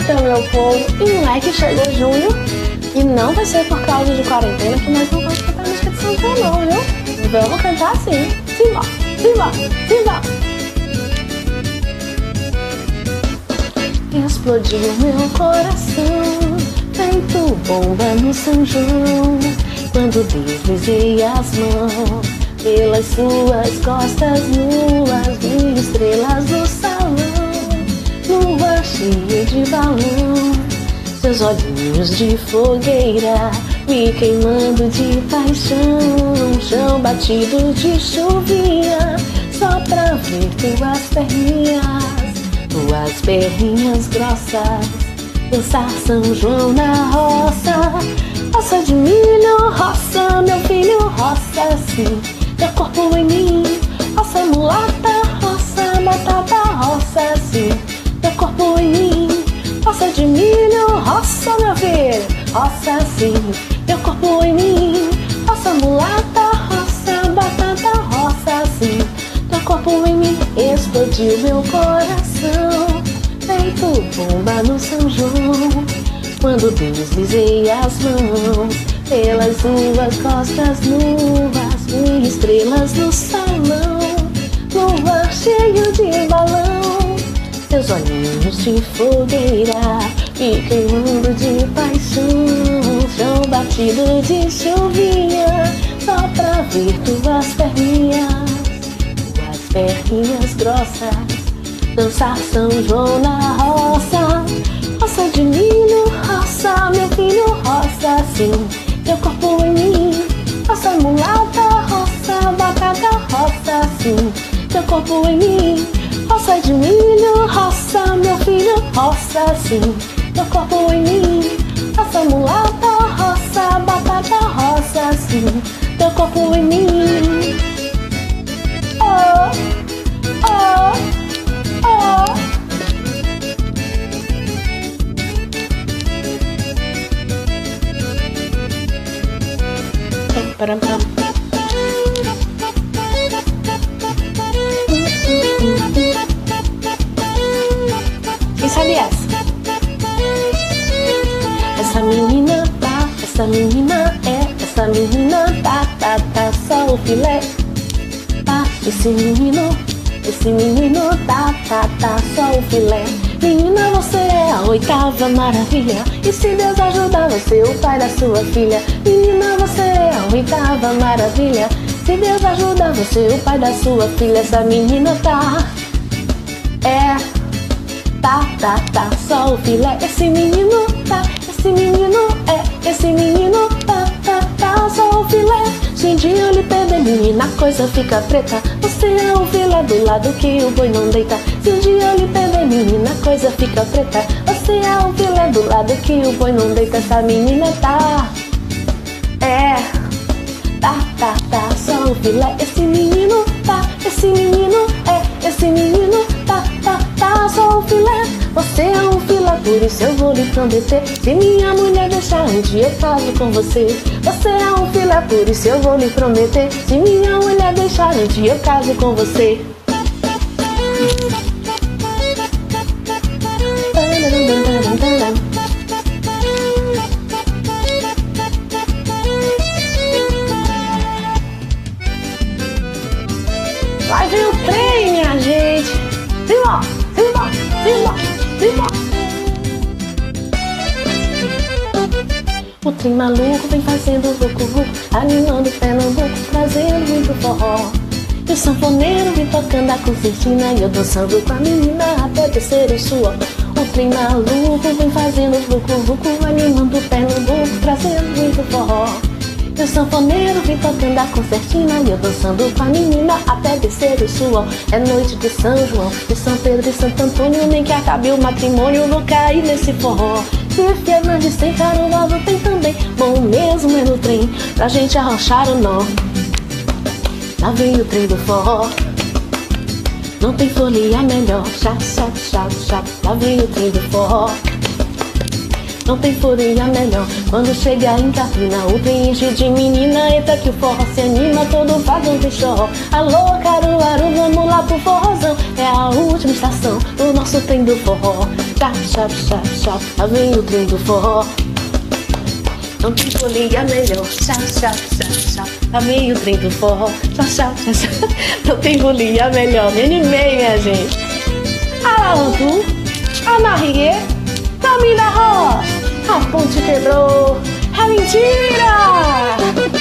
Então, meu povo, e não é que chegou junho, e não vai ser por causa de quarentena que nós não vamos cantar música de São João não, viu? Vamos cantar sim. Simba, simba, simba. Explodiu meu coração, feito bomba no São João, quando deslizei as mãos pelas suas costas nuas, vi estrelas no salão, lua cheia de balão, seus olhinhos de fogueira me queimando de paixão, chão batido de chuvinha, só pra ver tuas perninhas grossas, dançar São João na roça, roça de milho, roça, meu filho, roça sim, teu corpo em mim, roça mulata, roça batata, roça sim, teu corpo em mim, roça de milho, roça, meu filho, roça sim, teu corpo em mim, roça mulata, roça batata, roça sim, teu corpo em mim, explodiu meu coração, feito bomba no São João, quando deslizei as mãos pelas suas costas nuas, vi estrelas no salão, lua cheio de balão, seus olhinhos de fogueira me queimando de paixão, chão batido de chuvinha, só pra ver tuas perninhas grossas, dançar São João na roça, roça de milho, roça, meu filho, roça sim, teu corpo em mim, roça mulata, roça batata, roça sim, teu corpo em mim, roça de milho, roça, meu filho, roça sim, teu corpo em mim, roça mulata, roça batata, roça sim, teu corpo em mim. Oh, oh, oh. Param. Quem sabe essa? Essa menina tá, só o filé. Tá, esse menino tá, só o filé. Menina, você é a 8ª maravilha, e se Deus ajudar você, o pai da sua filha. Menina, você é a 8ª maravilha, se Deus ajudar você, o pai da sua filha. Essa menina tá, tá, só o filé. Esse menino tá, esse menino tá, só o filé. Se um dia eu lhe perder, menina, a coisa fica preta. Você é o filé do lado que o boi não deita. Se um dia eu lhe perder, menina, a coisa fica preta. Você é o filé do lado que o boi não deita. Essa menina tá, tá, só o filé. Esse menino tá, tá, só o filé. Você é um filé, por isso eu vou lhe prometer. Se minha mulher deixar, um dia eu caso com você. Você é um filé, por isso eu vou lhe prometer. Se minha mulher deixar, um dia eu caso com você. Vai vir o trem, minha gente. Simba, simba, simba, simba. O trem maluco vem fazendo vucu-vucu, animando Pernambuco, trazendo muito forró. E o sanfoneiro vem tocando a concertina, e eu dançando com a menina até descer o suor. O trem maluco vem fazendo vucu-vucu, animando Pernambuco, trazendo muito forró. E o sanfoneiro vem tocando a concertina, e eu dançando com a menina até descer o suor. É noite de São João, de São Pedro e Santo Antônio, nem que acabe o matrimônio, vou cair nesse forró. Se Fernandes tem Caruaru, tem também, bom mesmo é no trem, pra gente arrochar o nó. Lá vem o trem do forró, não tem folia melhor, chato, chato, chato, chato. Lá vem o trem do forró, não tem folia melhor. Quando chega em Campina, o trem enche de menina, eita que o forró se anima, todo faz um bichorró. Alô Caruaru, vamos lá lá pro forrozão. É a última estação do nosso trem do forró. Chap, chap, chap, chap, lá vem o trem do forró. Não tem folia melhor. Chap, chap, chap, chap, lá vem o trem do forró. Chap, chap, chap, chap. Não tem folia melhor. Me animei, minha gente. Alalantu, a Marie, Camila Ross, a ponte quebrou. É mentira!